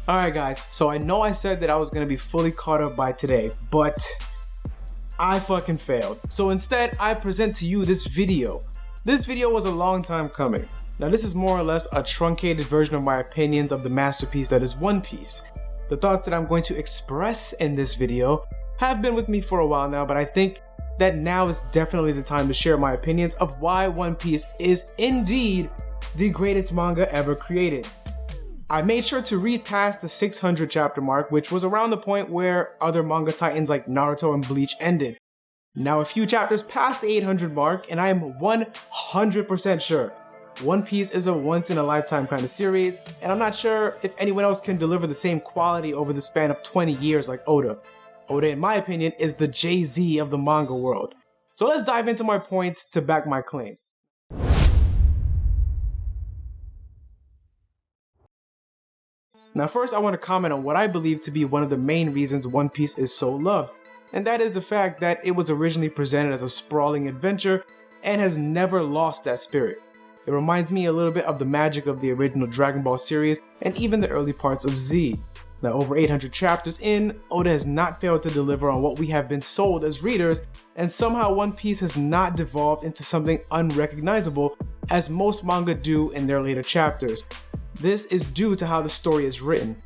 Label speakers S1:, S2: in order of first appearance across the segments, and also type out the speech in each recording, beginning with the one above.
S1: Alright guys, so I know I said that I was gonna be fully caught up by today, but I fucking failed. So instead, I present to you this video. This video was a long time coming. Now this is more or less a truncated version of my opinions of the masterpiece that is One Piece. The thoughts that I'm going to express in this video have been with me for a while now, but I think that now is definitely the time to share my opinions of why One Piece is indeed the greatest manga ever created. I made sure to read past the 600 chapter mark, which was around the point where other manga titans like Naruto and Bleach ended. Now a few chapters past the 800 mark, and I am 100% sure One Piece is a once in a lifetime kind of series, and I'm not sure if anyone else can deliver the same quality over the span of 20 years like Oda. Oda, in my opinion, is the Jay-Z of the manga world. So let's dive into my points to back my claim. Now first I want to comment on what I believe to be one of the main reasons One Piece is so loved, and that is the fact that it was originally presented as a sprawling adventure and has never lost that spirit. It reminds me a little bit of the magic of the original Dragon Ball series and even the early parts of Z. Now over 800 chapters in, Oda has not failed to deliver on what we have been sold as readers, and somehow One Piece has not devolved into something unrecognizable as most manga do in their later chapters. This is due to how the story is written.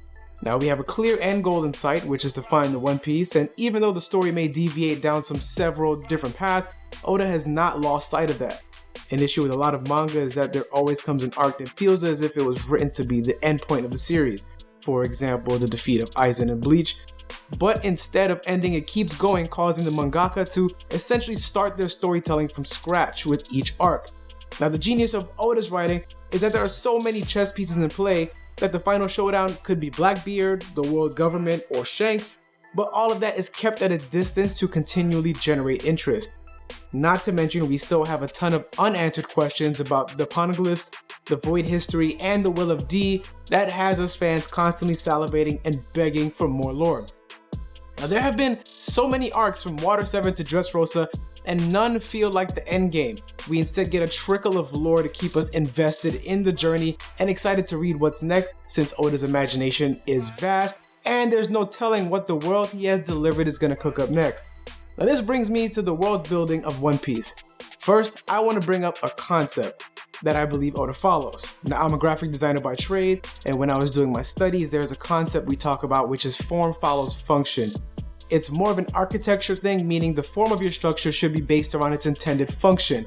S1: Now we have a clear end goal in sight, which is to find the One Piece, and even though the story may deviate down some several different paths, Oda has not lost sight of that. An issue with a lot of manga is that there always comes an arc that feels as if it was written to be the end point of the series. For example, the defeat of Aizen in Bleach. But instead of ending, it keeps going, causing the mangaka to essentially start their storytelling from scratch with each arc. Now the genius of Oda's writing is that there are so many chess pieces in play that the final showdown could be Blackbeard, the world government, or Shanks, but all of that is kept at a distance to continually generate interest. Not to mention, we still have a ton of unanswered questions about the poneglyphs, the void history, and the will of D that has us fans constantly salivating and begging for more lore. Now there have been so many arcs from Water 7 to Dressrosa, and none feel like the endgame. We instead get a trickle of lore to keep us invested in the journey and excited to read what's next, since Oda's imagination is vast and there's no telling what the world he has delivered is going to cook up next. Now this brings me to the world building of One Piece. First, I want to bring up a concept that I believe Oda follows. Now I'm a graphic designer by trade, and when I was doing my studies, there's a concept we talk about which is form follows function. It's more of an architecture thing, meaning the form of your structure should be based around its intended function.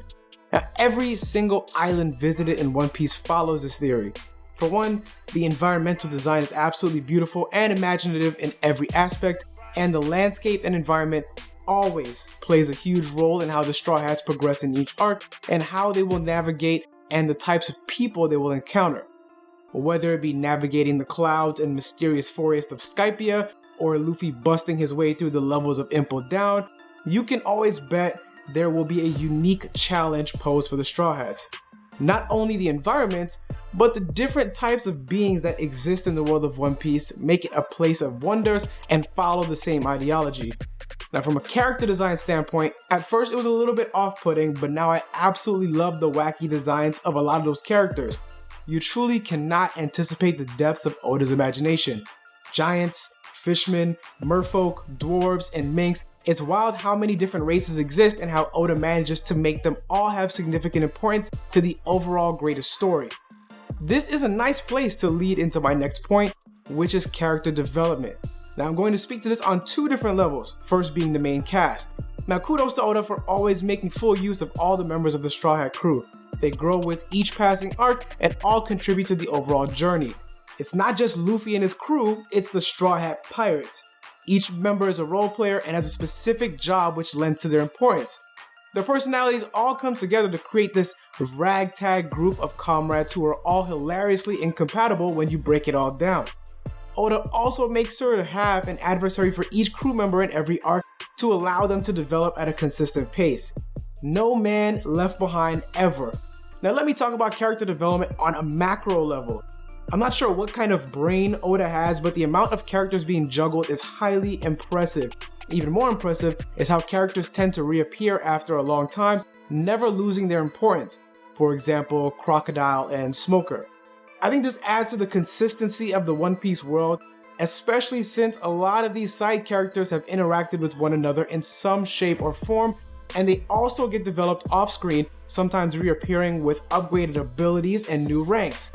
S1: Now, every single island visited in One Piece follows this theory. For one, the environmental design is absolutely beautiful and imaginative in every aspect, and the landscape and environment always plays a huge role in how the Straw Hats progress in each arc and how they will navigate and the types of people they will encounter. Whether it be navigating the clouds and mysterious forest of Skypia, or Luffy busting his way through the levels of Impel Down, you can always bet there will be a unique challenge posed for the Straw Hats. Not only the environments, but the different types of beings that exist in the world of One Piece make it a place of wonders and follow the same ideology. Now from a character design standpoint, at first it was a little bit off-putting, but now I absolutely love the wacky designs of a lot of those characters. You truly cannot anticipate the depths of Oda's imagination. Giants, fishmen, merfolk, dwarves, and minks. It's wild how many different races exist and how Oda manages to make them all have significant importance to the overall greatest story. This is a nice place to lead into my next point, which is character development. Now I'm going to speak to this on two different levels, first being the main cast. Now kudos to Oda for always making full use of all the members of the Straw Hat crew. They grow with each passing arc and all contribute to the overall journey. It's not just Luffy and his crew, it's the Straw Hat Pirates. Each member is a role player and has a specific job which lends to their importance. Their personalities all come together to create this ragtag group of comrades who are all hilariously incompatible when you break it all down. Oda also makes sure to have an adversary for each crew member in every arc to allow them to develop at a consistent pace. No man left behind ever. Now let me talk about character development on a macro level. I'm not sure what kind of brain Oda has, but the amount of characters being juggled is highly impressive. Even more impressive is how characters tend to reappear after a long time, never losing their importance. For example, Crocodile and Smoker. I think this adds to the consistency of the One Piece world, especially since a lot of these side characters have interacted with one another in some shape or form, and they also get developed off-screen, sometimes reappearing with upgraded abilities and new ranks.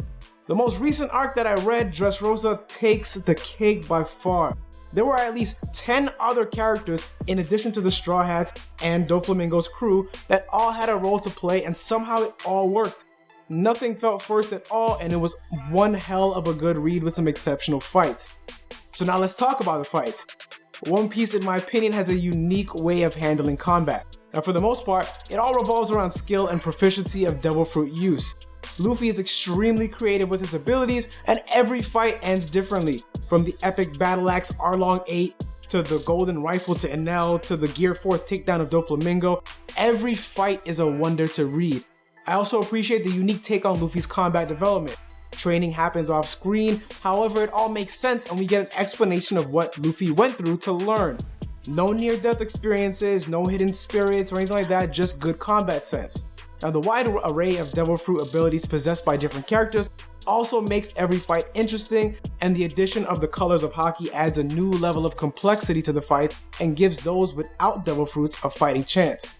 S1: The most recent arc that I read, Dressrosa, takes the cake by far. There were at least 10 other characters in addition to the Straw Hats and Doflamingo's crew that all had a role to play, and somehow it all worked. Nothing felt forced at all, and it was one hell of a good read with some exceptional fights. So now let's talk about the fights. One Piece, in my opinion, has a unique way of handling combat. Now for the most part, it all revolves around skill and proficiency of Devil Fruit use. Luffy is extremely creative with his abilities, and every fight ends differently. From the epic battle axe Arlong 8, to the golden rifle to Enel, to the Gear 4th takedown of Doflamingo, every fight is a wonder to read. I also appreciate the unique take on Luffy's combat development. Training happens off screen, however it all makes sense and we get an explanation of what Luffy went through to learn. No near-death experiences, no hidden spirits or anything like that, just good combat sense. Now the wide array of Devil Fruit abilities possessed by different characters also makes every fight interesting, and the addition of the colors of Haki adds a new level of complexity to the fights and gives those without Devil Fruits a fighting chance.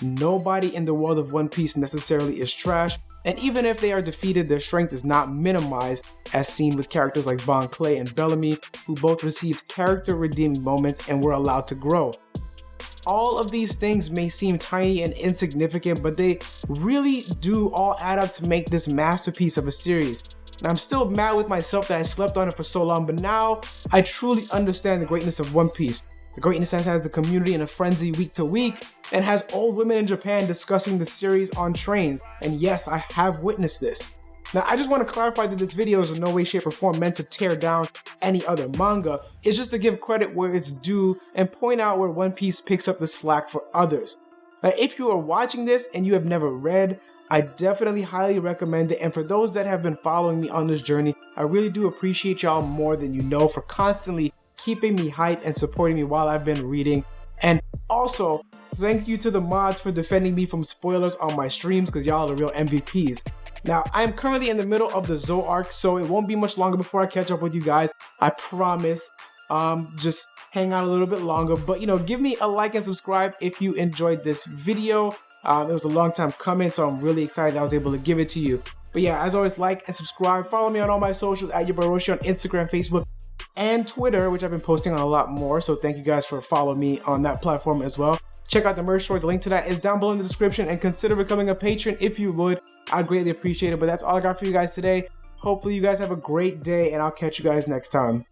S1: Nobody in the world of One Piece necessarily is trash, and even if they are defeated, their strength is not minimized, as seen with characters like Bon Clay and Bellamy, who both received character-redeeming moments and were allowed to grow. All of these things may seem tiny and insignificant, but they really do all add up to make this masterpiece of a series. Now, I'm still mad with myself that I slept on it for so long, but now I truly understand the greatness of One Piece. The greatness that has the community in a frenzy week to week, and has old women in Japan discussing the series on trains, and yes, I have witnessed this. Now, I just want to clarify that this video is in no way, shape, or form meant to tear down any other manga. It's just to give credit where it's due and point out where One Piece picks up the slack for others. Now, if you are watching this and you have never read, I definitely highly recommend it, and for those that have been following me on this journey, I really do appreciate y'all more than you know for constantly keeping me hyped and supporting me while I've been reading. And also, thank you to the mods for defending me from spoilers on my streams, because y'all are the real MVPs. Now, I'm currently in the middle of the Zou arc, so it won't be much longer before I catch up with you guys. I promise. Just hang out a little bit longer, but give me a like and subscribe if you enjoyed this video. It was a long time coming, so I'm really excited that I was able to give it to you. But yeah, as always, like and subscribe. Follow me on all my socials at YaBoyRoshi on Instagram, Facebook, and Twitter, which I've been posting on a lot more. So thank you guys for following me on that platform as well. Check out the merch store. The link to that is down below in the description, and consider becoming a patron if you would. I'd greatly appreciate it. But that's all I got for you guys today. Hopefully you guys have a great day, and I'll catch you guys next time.